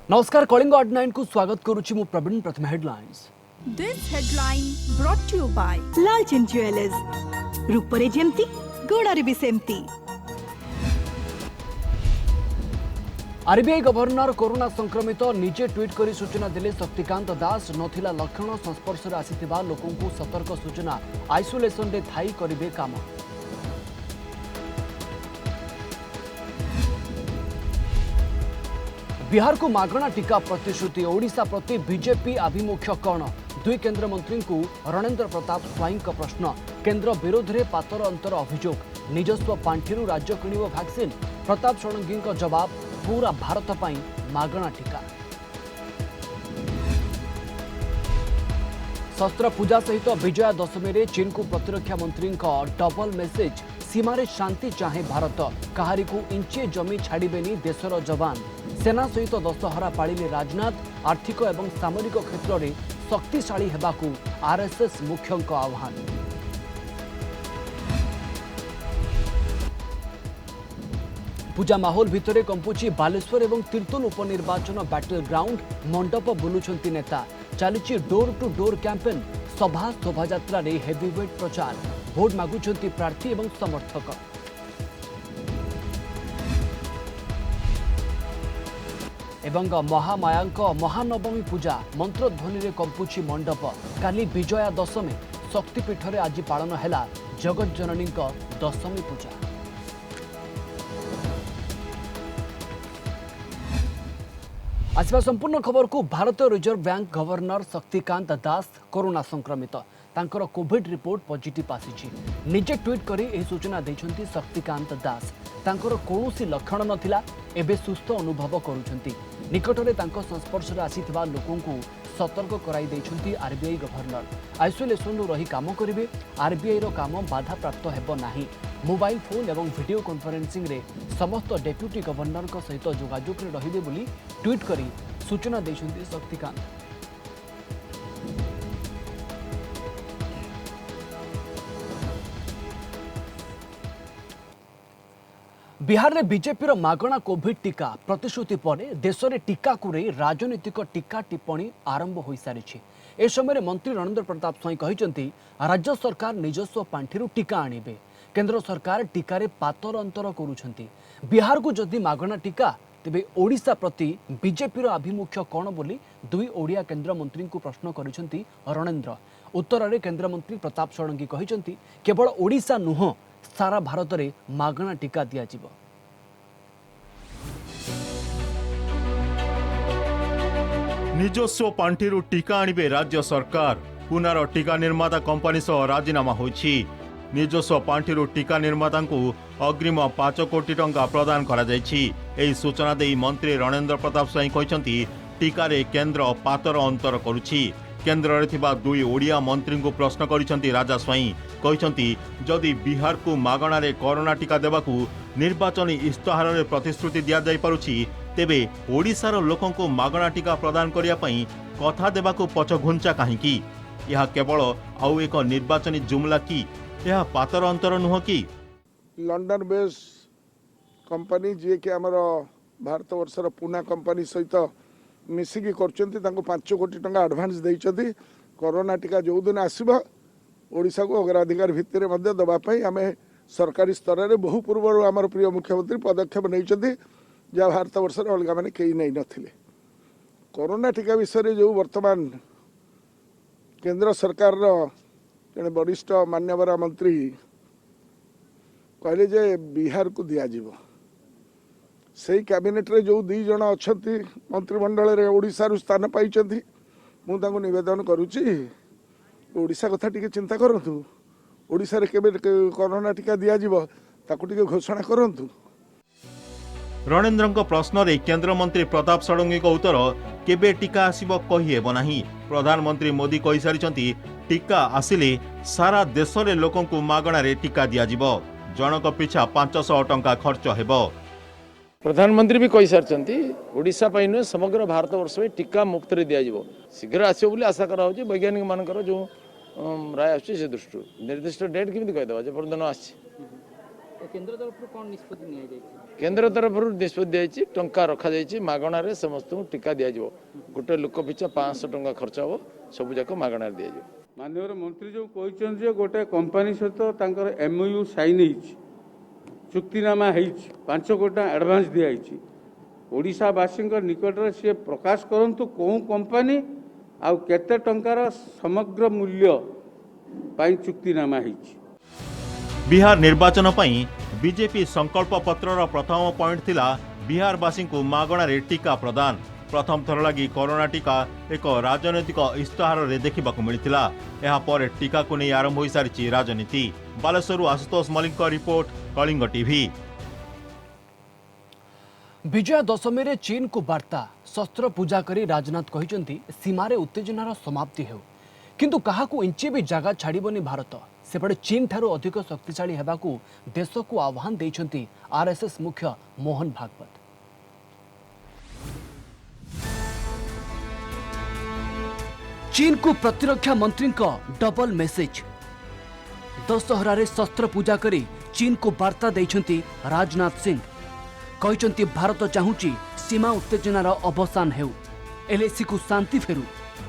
नमस्कार कलिंग ऑड 9 को स्वागत करुछि मु प्रवीण प्रथम headlines. This headline brought to you by Lalchand jewellers रूपरे जेमती गोड़ारे भी सेमती। आरबीआई गवर्नर कोरोना संक्रमित निजे ट्वीट करी सूचना देले शक्तिकांत दास नथिला लक्षण संस्पर्श रे आसीथिबा लोकन को सतर्क सूचना आइसोलेशन रे थाई करिवे काम। बिहार को मागणा टीका प्रतिश्रुति ओडिशा प्रति बीजेपी आभिमुख्य कौन दुई केंद्र मंत्री को रणेंद्र प्रताप स्वाई प्रश्न केंद्र विरोध में पातर अंतर अभियोग निजस्व पांठिरू राज्य किणव वैक्सीन प्रताप षडंगी जवाब पूरा भारत पाई मागणा टीका। शस्त्र पूजा सहित विजया दशमी रे चीन को प्रतिरक्षा मंत्री डबल मेसेज सीमार शांति चाहे भारत कहारी को इंचे जमी छाड़बेनी देशर जवान सेना सहित दशहरा पालिले राजनाथ आर्थिक एवं सामरिक क्षेत्र में शक्तिशाली हेबाकू आरएसएस मुख्यों आह्वान। पूजा माहौल भितर कंपुची बालेश्वर एवं तीर्तोल उपनिर्वाचन बैटल ग्राउंड मंडप बुलुछंती नेता चली डोर टू डोर कैंपेन सभा शोभायात्रा हेवीवेट प्रचार भोट मागुछंती प्रार्थी एवं समर्थक। एवं महामायांक महानवमी पूजा मंत्रध्वनि रे कंपुची मंडप काली विजया दशमी शक्तिपीठ रे आज पालन हैला जगत जननी दशमी पूजा। आसवा संपूर्ण खबर को भारतीय reserve bank governor Shaktikanta Das corona संक्रमित तांकर कोविड रिपोर्ट पॉजिटिव आसी निजे ट्वीट करी एही सूचना दैछंती शक्तिकांत दास तांकर कोनोसी लक्षण नथिला एबे सुस्थ अनुभव करूछंती निकटरे तांको संस्पर्श रे आसीथिबा लोकन को सतर्क कराई दैछंती आरबीआई गवर्नर आइसोलेशन रही काम करिवे आरबीआई रो काम बाधा प्राप्त हेबो नाही मोबाइल फोन एवं वीडियो कॉन्फ्रेंसिंग रे समस्त डेप्यूटी गवर्नर को सहित जोगाजोग रे रहिबे बोली ट्वीट करी सूचना दैछंती शक्तिकांत। बिहार में बीजेपी मागणा कोविड टीका प्रतिश्रुति पर देश में टीका को राजनीतिक टीका टिप्पणी आरंभ हो सारी ए समय मंत्री रणेंद्र प्रताप स्वाई कहते राज्य सरकार निजस्व पांठिरू टीका आणिबे केंद्र सरकार टीकार पातर अंतर करुछंती बिहार को जदि मागणा टीका तेबे ओडिशा प्रति बीजेपी आभिमुख्य कौन बोली दुई ओडिया केंद्र मंत्री को प्रश्न करिसेंती रणेंद्र उत्तर में केंद्र मंत्री प्रताप षडंगी कहते केवल ओडिशा नुह सारा भारत में मागणा टीका दिया जिवो। निजस्व पांठिरू टीका आणिबे राज्य सरकार पुनार टीका निर्माता कंपनी सह राजीनामा होइछि निजस्व पांठिरू टीका निर्माता को अग्रिम 5 कोटी टंका प्रदान करा जाइछि एही सूचना देई मंत्री रणेंद्र प्रताप स्वाई कहते टीकारे केंद्र पातर अंतर करुछि केंद्र रे थिबा दुई ओडिया मंत्री को प्रश्न करिसेंती राजा स्वाई कहते जदि बिहार को मागणा रे कोरोना टीका देबाकू निर्वाचन इस्ताहार रे प्रतिश्रुति दिया जाई पारुछि तेबे ओडिशार लोकन को मागणा टीका प्रदान करिया पई कथा देबाकू पछघुंचा काहेकि यह केवल आउ एक निर्वाचनी जुमला कि यह पातर अंतर नुह कि लंडन बेस कंपनी जी के आमर भारत वर्षर पुना कंपनी सहित मिसिकी करचंती तांको 5 कोटी टंका एडवांस देइचंती कोरोना टीका जो दिन आसीबा ओडिशा को अग्राधिकार भित्तिर मध्य दबा पई आमे सरकारी स्तर रे बहु पूर्व आमर प्रिय मुख्यमंत्री पदक्षेप नैचंती जहाँ भारत वर्ष अलग मैंने कई नहीं नथिले कोरोना टीका विषय जो वर्तमान केंद्र सरकार जड़े वरिष्ठ मान्यवर मंत्री कहले जे बिहार को दिज्व से कैबिनेट रे जो 2 जन अच्छा मंत्रिमंडल रे ओडिशा रु स्थान पाई मुझे निवेदन करुच्ची ओडिशा कथा टिके चिंता करंतु ओडिशा रे केबे कोरोना टीका दिज्व ताकू टिके घोषणा करंतु। रणेंद्र प्रश्न रे केंद्र मंत्री प्रताप षडंगी को उत्तर केबे टीका आसीबो कहि हेबो नाही प्रधानमंत्री मोदी कहि सारिचंती टीका आसिले सारा देश रे लोकन को मागणा रे टीका दिया जिवो जनक पिछा 500 टंका खर्च हेबो प्रधानमंत्री भी कहि सारचंती ओडिशा पई न समग्र भारत वर्ष में टीका मुक्त रे दिया जिवो शीघ्र आसीबो बोली आशा करा होची वैज्ञानिक मानकर जो राय आछि से दृष्टि निर्दिष्ट डेट केमिति कहि देबा जे पर्यंत न आछि केंद्र तरफ कौन निष्पत्ति निया जायछि? केन्द्र तरफ निष्पत्ति टंका रखा मागणार समस्त टीका दिज्व गोटे लोक पिछा 500 टंका खर्च हम सब जाक मागणार दिज्व। माननीय मंत्री जो कहते गोटे कंपनी सहित MOU साइन चुक्तिनामा 5 कोटी एडवांस दिखाई ओडिशावासी निकट में सी प्रकाश करंतु कौन कंपनी आउ केते टंकार समग्र मूल्य पाई चुक्तिनामा बिहार निर्वाचन पई बीजेपी संकल्प पत्रर प्रथम पॉइंट थिला बिहारवासी को मागणारे टीका प्रदान। प्रथम थर लगी कोरोना टीका एक राजनैतिक इस्ताहार रे देखिबाकू मिलिथिला। एहा पर टीका को नहीं आरंभ हो सारी राजनीति। Baleswar Ashutosh Malik report, Kalinga TV. विजया दशमी रे चीन को वार्ता शस्त्र पूजा करी राजनाथ कहिसंती सीमारे उत्तेजनार समाप्ति हेउ किंतु काहाकू इंचे भी जगह छाड़बनी भारत। सेपटे चीन ठारू अधिक शक्तिशाली हेबाकू देश को आह्वान देइछंती आरएसएस मुख्य मोहन भागवत। चीन को प्रतिरक्षा मंत्री का डबल मेसेज। दशहरा रे शस्त्र पूजा करी चीन को वार्ता देइछंती राजनाथ सिंह। कहिसंती भारत चाहूची सीमा उत्तेजनार अवसान हेउ, एलएसी को शांति फेरु।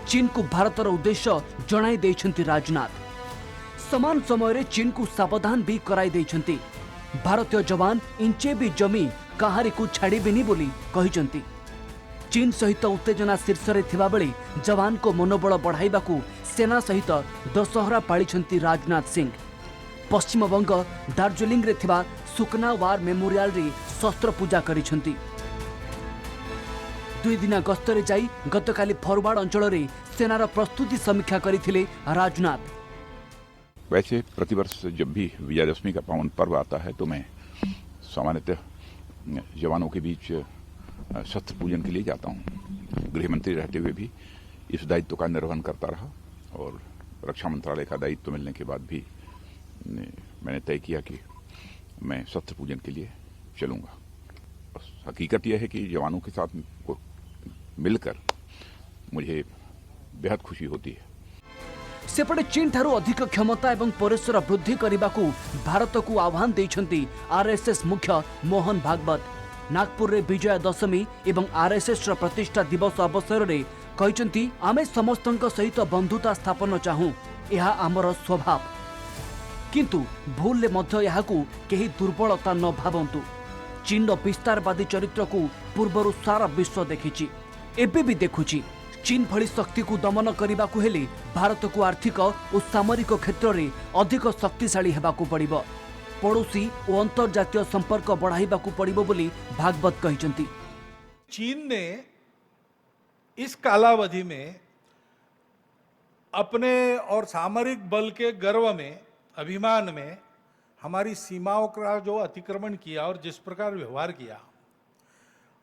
चीन को भारतर उद्देश्य जणाई देइछंती राजनाथ। समान समय रे चीन को सावधान भी कराई देइछंती। भारतीय जवान इंचे भी जमी काहारी को छाड़िबेनी बोली कहिसंती। चीन सहित उत्तेजना शीर्ष रे थिबा बेले जवान को मनोबल बढ़ाइबाकू सेना सहित दशहरा पालिछंती राजनाथ सिंह। पश्चिम बंग दार्जिलिंग रे थिबा सुकना वार मेमोरियल रे शस्त्र पूजा करिछंती। 2 दिन गस्तरे जाई गतकाली फरवार्ड अंचल रे सेनार प्रस्तुति समीक्षा करिथिले राजनाथ। वैसे प्रतिवर्ष जब भी विजयादशमी का पावन पर्व आता है तो मैं सामान्यतः जवानों के बीच शस्त्र पूजन के लिए जाता हूँ। गृह मंत्री रहते हुए भी इस दायित्व का निर्वहन करता रहा और रक्षा मंत्रालय का दायित्व मिलने के बाद भी मैंने तय किया कि मैं शस्त्र पूजन के लिए चलूंगा। हकीकत यह है कि जवानों के साथ मिलकर मुझे बेहद खुशी होती है। सेपटे चीन ठारू अधिक क्षमता एवं परिसर वृद्धि करने भारत को आह्वान देइछंती आरएसएस मुख्य मोहन भागवत। नागपुर रे विजया दशमी एवं आरएसएस प्रतिष्ठा दिवस अवसर रे कहिसंती आमे समस्तक सहित बंधुता स्थापन चाहूं, यह आमर स्वभाव। किंतु भूल ले मध्य यहाकू केही दुर्बलता न भावंतु। चीन विस्तारवादी चरित्र को पूर्वरु सारा विश्व देखिछि, एबे भी देखुछि। चीन भली शक्ति को दमन करने को हेले भारत को आर्थिक और सामरिक क्षेत्र में अधिक शक्तिशाली हेबाकू पड़िबो। पड़ोसी और अंतर्जातीय संपर्क बढ़ाइबाकू पड़िबो बोली भागवत कहिसंती। चीन ने इस कालावधि में अपने और सामरिक बल के गर्व में, अभिमान में हमारी सीमाओं का जो अतिक्रमण किया और जिस प्रकार व्यवहार किया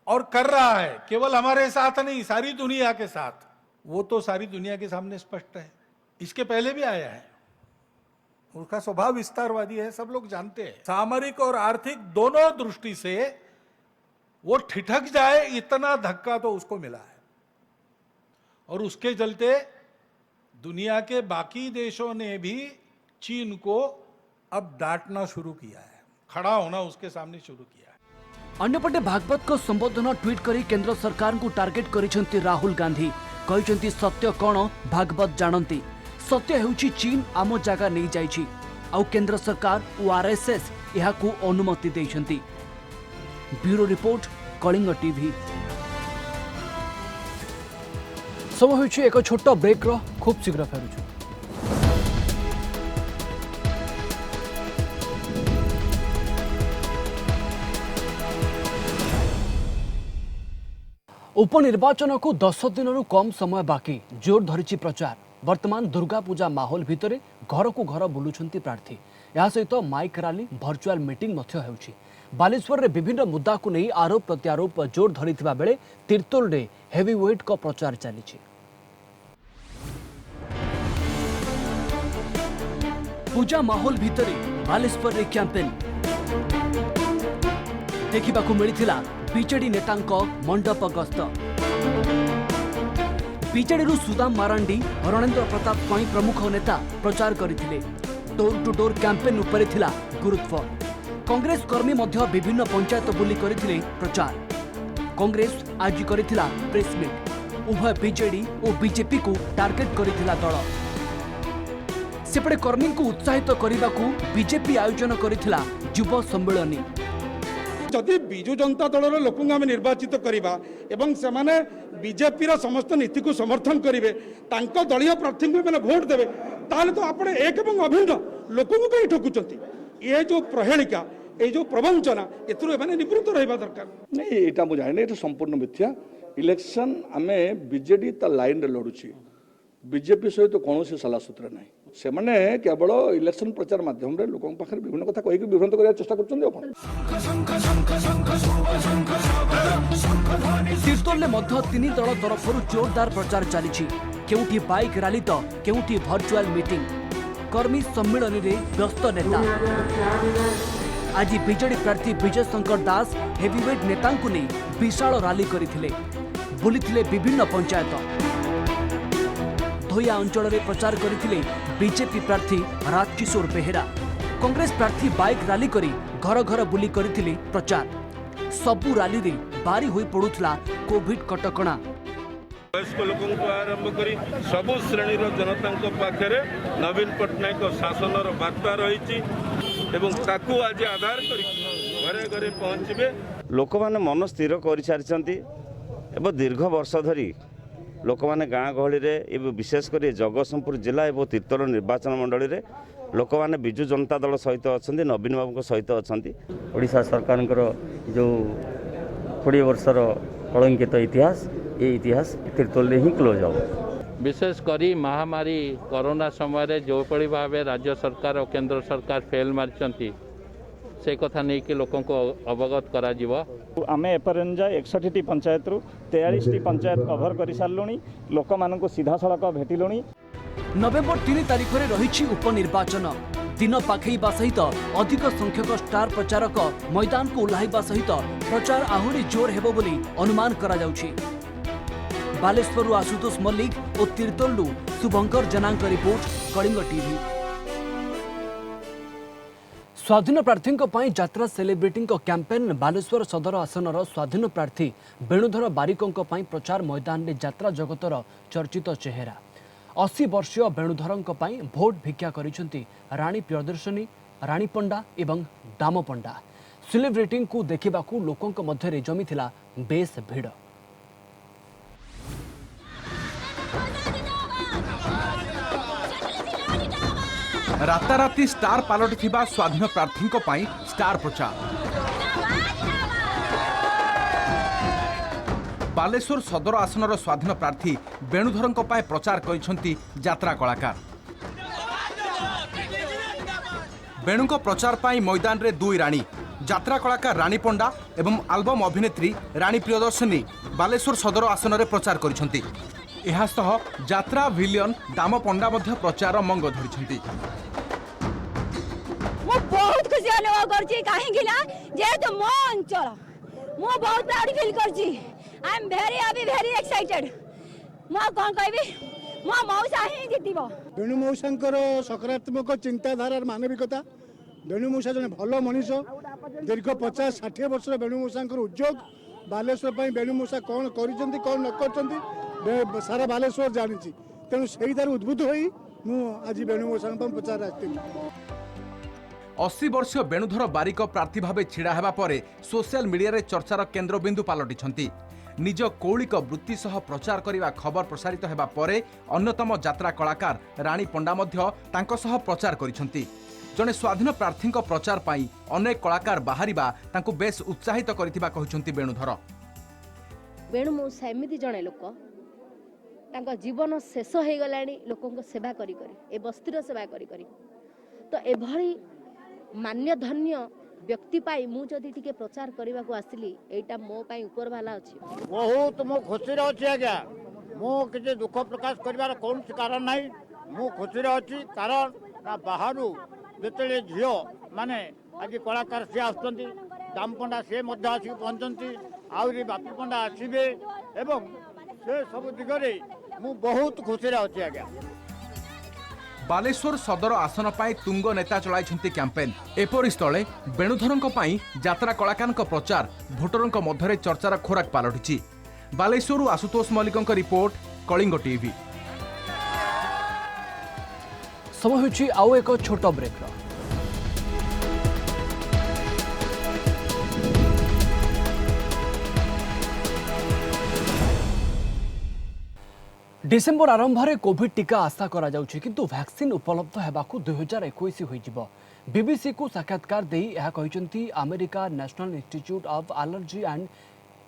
और कर रहा है, केवल हमारे साथ नहीं सारी दुनिया के साथ, वो तो सारी दुनिया के सामने स्पष्ट है। इसके पहले भी आया है, उसका स्वभाव विस्तारवादी है, सब लोग जानते हैं। सामरिक और आर्थिक दोनों दृष्टि से वो ठिठक जाए इतना धक्का तो उसको मिला है और उसके चलते दुनिया के बाकी देशों ने भी चीन को अब डांटना शुरू किया है, खड़ा होना उसके सामने शुरू किया है। अन्यपटे भागवत को संबोधन ट्वीट करी केंद्र सरकार को टार्गेट करिसेंती राहुल गांधी। कहिसेंती सत्य कौन भागवत जानती, सत्य हेउची चीन आम जगह नहीं जाइछि आउ केंद्र सरकार और आरएसएस यह को अनुमति देइछंती। Bureau report, Kalinga TV. सब होइछि एक छोट ब्रेक रो, खूब शीघ्र फेरुछु। उपनिर्वाचन को 10 दिन कम समय बाकी, जोर धरी प्रचार। वर्तमान दुर्गा पूजा माहौल भितर घर को घर बुलुछंती प्रार्थी। या सहित माइक रैली, भर्चुआल मीटिंग मध्य हेउछि। बालेश्वर रे विभिन्न मुद्दा को नहीं आरोप प्रत्यारोप जोर धरिथिबा बेले तीर्तोल रे हेवीवेट को प्रचार चली। पूजा माहौल भितर बालेश्वर रे कैंपेन देखिबाकू मिलिथिला। बीजेडी नेतांको मंडप गस्त। बीजेडी सुदाम मारांडी, रणेंद्र प्रताप स्वाई प्रमुख नेता प्रचार करथिले। डोर टू डोर कैंपेन उपरे थिला गुरुत्व। कांग्रेस कर्मी मध्य विभिन्न पंचायत बुली करथिले प्रचार। कांग्रेस आज करिथिला प्रेस मीट। उभय बीजेडी और बीजेपी को टार्गेट करिथिला दल। सेपटे कर्मी को उत्साहित करने को बीजेपी आयोजन करिथिला युवा सम्मेलनी। जदि बिजु जनता दल लोक आम निर्वाचित करवा एवं से बीजेपी समस्त नीति को समर्थन करेंगे दलीय प्रार्थी को मैंने भोट देवे ताले तो आप एक एवं अभिन्न लोक कहीं ठकुंट ये जो प्रहेलिका ये जो प्रवंचना एने निवृत्त रहा दरकार नहीं यहाँ मुझे जाने ये संपूर्ण मिथ्या। इलेक्शन आम बीजेडी ता लाइन रे लड़ुची बीजेपी सहित तो कौन सला सूत्र ना से मैंने केवल इलेक्शन प्रचार माध्यम रे लोकों पाखे विभिन्न कथा कहीकि विभ्रांत करने चेष्टा कर। तीर्तोल मध्य तीन दल तरफ जोरदार प्रचार चली। केउठी बाइक रैली तो केउठी वर्चुअल मीटिंग। कर्मी सम्मेलन रे व्यस्त नेता। आज बीजेडी प्रार्थी विजय शंकर दास हेवीवेट नेता को नहीं विशाल रैली करथिले। बुलीथिले विभिन्न पंचायत। धोया अंचल रे प्रचार करथिले बीजेपी प्रार्थी राजकिशोर बेहेरा। कांग्रेस प्रार्थी बाइक रैली करी घर घर बुली करथिले प्रचार। सबु रैली रे बारी होई पड़ुथला कोविड कटकणा। वयस्क लोक आरंभ कर सबु श्रेणी जनता पाखे नवीन पट्टनायक शासनर बार्ता रही आज आधार कर घरे घरे पहुंचे। लोक मैंने मन स्थिर कर सारी दीर्घ वर्ष धरी लोक मैंने गाँ गहली रे विशेषकर जगतसिंहपुर जिला और तीर्तोल निर्वाचन मंडली रे लोक मैंने बिजु जनता दल सहित अच्छा नवीन बाबू सहित अच्छा ओडिशा सरकार जो 20 वर्षर कलंकित इतिहास ये इतिहास तीर्तोल ही क्लोज हो। विशेषकर महामारी कोरोना समय जो पड़ी भाव राज्य सरकार और केंद्र सरकार फेल मारी से कथा नहीं कि लोकों को अवगत करा जीवा। आमे एपर्यंत 61 पंचायत रु 43 पंचायत कभर कर सारूँ लोक मान सीधा सड़क भेटिलु। नवेम्बर 3 तारिख में रही उपनिर्वाचन। दिन पाखैबा सहित अधिक संख्यक स्टार प्रचारक मैदान को ओह्लाइबा सहित प्रचार आहुरी जोर हेबो बोली अनुमान करा जाउछि। बालेश्वर आशुतोष मल्लिक और तीर्तोल शुभंकर जनांक रिपोर्ट कलिंग टीवी। स्वाधीन प्रार्थी यात्रा सेलिब्रिटी कैंपेन बालेश्वर सदर आसनर स्वाधीन प्रार्थी वेणुधर बारिकों प्रचार मैदान में यात्रा जगतर चर्चित चेहरा। 80 वर्षीय वेणुधर भोट भिक्षा करिसेंती राणी प्रियदर्शनी, राणी पंडा एवं दाम पंडा। सेलिब्रिटी को देखा लोकों मध्य जमीथिला बेस भिड़। राताराति स्टार पालटि स्वाधीन प्रार्थी स्टार प्रचार। बालेश्वर सदर आसनर स्वाधीन प्रार्थी वेणुधर प्रचार करिसेंती यात्रा कलाकार। वेणु प्रचार पाई मैदान रे दुई राणी यात्रा कलाकार राणी पंडा एवं आल्बम अभिनेत्री राणी प्रियदर्शनी बालेश्वर सदर आसन रे प्रचार करिसेंती। एहासह यात्रा विलियन दाम पंडा मध्य प्रचार मंग धरिसेंती। मो बहुत खुशी अनुभव करछि काहे गिला जेतु मो अंचल मो बहुत प्राउड फील करछि। I am very excited. मो कोन कहबी मो मौसा ही जितिबो। वेणु मौसांकर सकारात्मक चिंताधारा मानविकता। वेणु मौसा जने भलो मनीष दीर्घ 50-60 वर्ष वेणु मौसांकर उद्योग बालेश्वर पई वेणु मौसा कोन करिसेंती कोन न करचंती सारा बालेश्वर जानी। तेणु से उद्भूत होई मु आज वेणु मौसा प्रचार आस्थिली। 80 वर्षीय वेणुधर बारिक प्रार्थी भाव छिड़ा हेबा परे सोशल मीडिया रे चर्चार केन्द्रबिंदु पालटिछंती। निज कौलिक वृत्ति सह प्रचार करने खबर प्रसारित हेबा परे अन्यतम यात्रा कलाकार राणी पंडा मध्य तांको सह प्रचार करिसंती। जने स्वाधीन प्रार्थी प्रचार पाई अनेक कलाकार बाहरिबा तांको बेस उत्साहित करिथिबा कहिसंती वेणुधर। वेणु मौसा एमिति जणे लोक तांको जीवन शेष हो गलानी लोकों सेवा करी करी ए बस्तीर सेवा करी करी तो एभली मान्य धन्य व्यक्ति पाई मु जदि टिके प्रचार करने को आसली एटा मो पाई ऊपर वाला अछि। बहुत मो खुशी रे अछि आज्ञा। मो किछि दुख प्रकाश करिवार कोन कारण नाही। मो खुशी रे अछि कारण ना बाहरु जेतेले झियो माने आज कलाकार से आछंती दाम पंडा से मध्य आसी पहुंचंती आउरी बापी पंडा आसीबे एवं से सब दिगरे मु बहुत खुशी रे अछि आज्ञा। बालेश्वर सदर आसन पाई तुंग नेता चलाइछन्ति कैंपेन एपरि स्थले बेणुधरଙ୍କ पाई यात्रा कलाकारଙ୍କ प्रचार भोटरଙ୍କ मध्यरे चर्चार खोराक पालटिछि। बालेश्वरु आशुतोष मल्लिकଙ୍କ रिपोर्ट कलिंग टीवी। समय होछि आउ एक छोट ब्रेक। डिसेम्बर आरंभ में कोविड टीका आशा करा जाउछि, किंतु वैक्सीन उपलब्ध हेबाकू 2021 होइजिबो। बीबीसी को साक्षात्कार देई यह कहिसंती America national institute of allergy and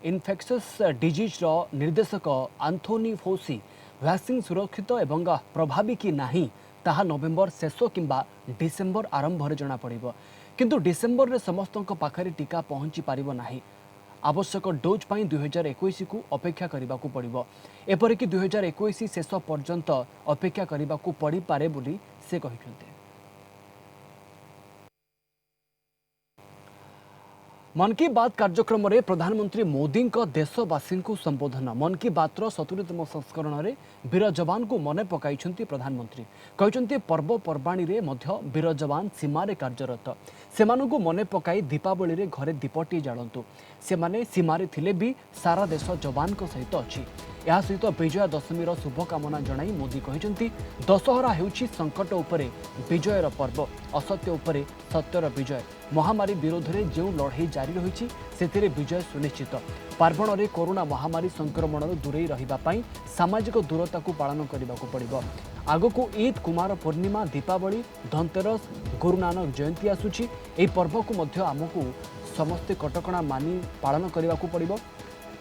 infectious disease रो निर्देशक आंथोनी फोसी। वैक्सीन सुरक्षित एवं प्रभावी कि नाही ताहा नवेम्बर शेष किंबा डिसेम्बर आरंभ में जना पड़िबो, किंतु डिसेम्बर रे समस्तक पाखरे टीका पहुंची पारिबो नाही। आवश्यक डोज पाई 2021 को अपेक्षा करबाकू पड़िबो। एपरिक 2021 शेष पर्यंत अपेक्षा करबाकू पड़ी पारे बोली से कहिसंते। मन की बात कार्यक्रम में प्रधानमंत्री मोदी को देशवासी को संबोधन। मन की बात 70तम संस्करण में वीर जवान को मन पकाई प्रधानमंत्री कहते पर्वपर्वाणी रे मध्य वीर जवान सीमार कार्यरत सेमानकु मन पकाई दीपावली रे घरे दीपटी जालतु। सेमाने सीमारे थिले भी सारा देश जवान को सहित अच्छी। या सहित विजय दशमीर शुभकामना जणाई मोदी कहते दशहरा हेउछि संकट उपरे विजयर पर्व, असत्य उपरे सत्यर विजय। महामारी विरोध में जो लड़ाई जारी रही से विजय सुनिश्चित। पार्वण में कोरोना महामारी संक्रमण दूरे रही सामाजिक दूरता को पालन करने को पड़ो। आग को ईद, कुमार पूर्णिमा, दीपावली, धनतेरस, गुरु नानक जयंती आसुची। यह पर्व को मध्य आमको समस्ते कटकणा मानि पालन करने को पड़ो।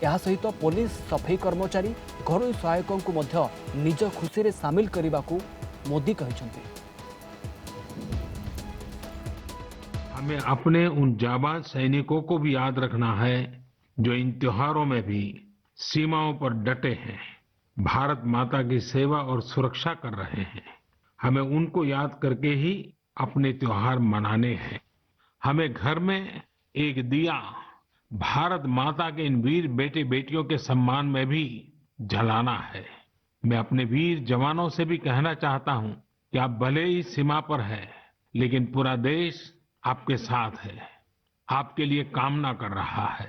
यह सहित पुलिस, सफाई कर्मचारी, घरोई सहायकों को मध्य निज खुशी रे सामिल करने को मोदी कहते। हमें अपने उन जाबाज सैनिकों को भी याद रखना है जो इन त्योहारों में भी सीमाओं पर डटे हैं, भारत माता की सेवा और सुरक्षा कर रहे हैं। हमें उनको याद करके ही अपने त्योहार मनाने हैं। हमें घर में एक दिया भारत माता के इन वीर बेटे बेटियों के सम्मान में भी जलाना है। मैं अपने वीर जवानों से भी कहना चाहता हूं कि आप भले ही सीमा पर हैं, लेकिन पूरा देश आपके साथ है, आपके लिए कामना कर रहा है।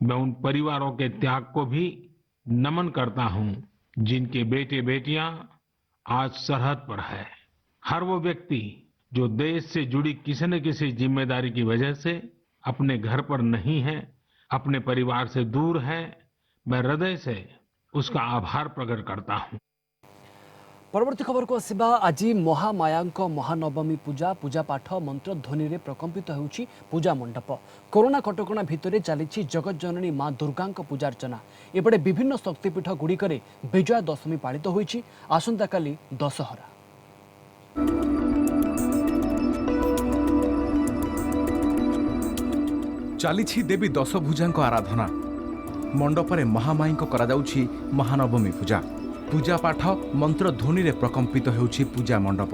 मैं उन परिवारों के त्याग को भी नमन करता हूं जिनके बेटे बेटियां आज सरहद पर है। हर वो व्यक्ति जो देश से जुड़ी किसी न किसी जिम्मेदारी की वजह से अपने घर पर नहीं है, अपने परिवार से दूर है, मैं हृदय से उसका आभार प्रकट करता हूं। परवर्ती खबर को आसिबा। आज महामायांक महानवमी पूजा पूजा पाठ मंत्र ध्वनि रे प्रकंपित होउछि पूजा मंडप। कोरोना कटकणा भितरे चलिछि जगत जननी मां दुर्गांक पूजार्चना। एपटे विभिन्न शक्तिपीठ गुड़िकरे विजया दशमी पालित होइछि। आसंता काली दशहरा। चलिछि देवी दशभुजांक आराधना। मंडपरे महामाईंक करा जाउछि महानवमी पूजा। पूजा पाठ मंत्र ध्वनि रे प्रकंपित होउछि पूजा मंडप।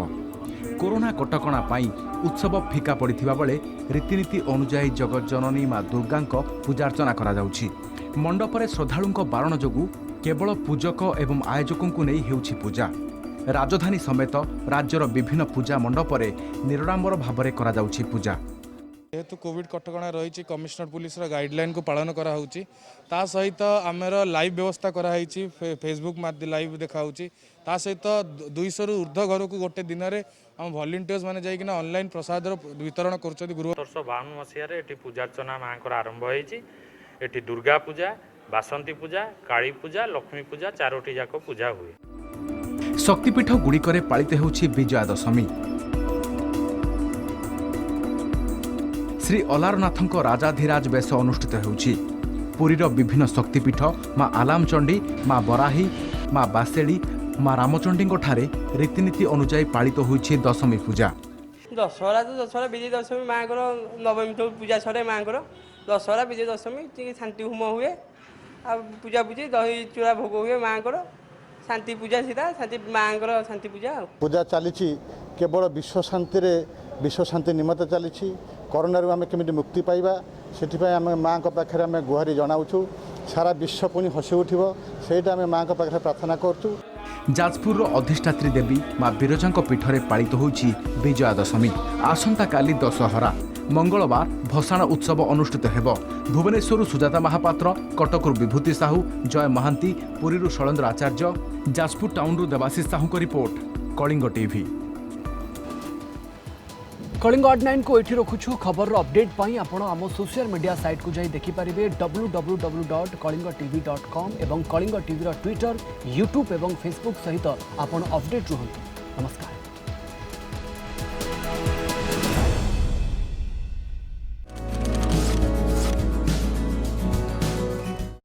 कोरोना कटकणा पाई उत्सव फिका पड़िथिबा बेले रीतिनीति अनुଯାयी जगत जननी मां दुर्गांक पूजार्चना करा जाउछि। मंडपरे श्रद्धालुंक बारण जोगु केवल पूजक एवं आयोजकों को नहीं हेउछि पूजा। राजधानी समेत राज्यर विभिन्न पूजा मंडपरे निराडंबर भावरे करा जाउछि पूजा। जेहेतु कोविड कटकणा रही कमिशनर पुलिस गाइडलाइन को पालन करा ता सहित आमर लाइव व्यवस्था कराई फेसबुक लाइव देखा ता सहित 200 रु ऊर्ध्व घर को गोटे दिन में आम भलेंटियर्स मैंने जाइकिना ऑनलाइन प्रसाद वितरण कर। गुरुवर्ष 52 मसीह पूजार्चना माँ आरंभ होती। दुर्गा पूजा, बासंती पूजा, काली पूजा, लक्ष्मी पूजा चारोटी जाक पूजा हुए। शक्तिपीठ गुड़िकरे पालित होउछि विजया दशमी। श्री अलारनाथଙ୍କ राजाधिराज बेश अनुष्ठित होउछि। पुरीर विभिन्न शक्तिपीठ मां आलामचंडी, मां बराही, मां बासेड़ी, मां रामचंडी ठारे रीतिनीति अनुଯାयी पालित होइछि दशमी पूजा। दशहरा तो दशहरा विजय दशमी माँ को नवमी तो पूजा सरे माँ को दशहरा विजय दशमी शांति होम हुए आ पूजा पूजी दही चूड़ा भोग हुए माँ को शांति पूजा सीधा शांति माँ को शांति पूजा पूजा चली केवल विश्व शांति निमित्त चली। कोरोना आम केमी मुक्ति पाइबा से आम माँ पाखे आम गुहारी जनाऊँ सारा विश्व पुणी हसी उठो से आम माँ पाखे प्रार्थना करूँ। जाजपुर अधिष्ठात्री देवी मां बिरजा पीठरे पालित होउछि विजया दशमी। आसंता काली दशहरा मंगलवार भसाण उत्सव अनुष्ठित हेब। भुवनेश्वर सुजाता महापात्र, कटकरू विभूति साहू, जय महांती, पुरीरू शैलेन्द्र आचार्य, जाजपुर टाउनरू देवाशीष साहू को रिपोर्ट, कलिंग टीवी। कलिंग ऑड9 को एठी रखुछु। खबर अपडेट पाई आपण आम सोशल मीडिया साइट को जाई देखि परिबे www.kalingatv.com एवं कलिंग टीवी रो ट्विटर, यूट्यूब एवं फेसबुक सहित आपण अपडेट रहंतु। नमस्कार।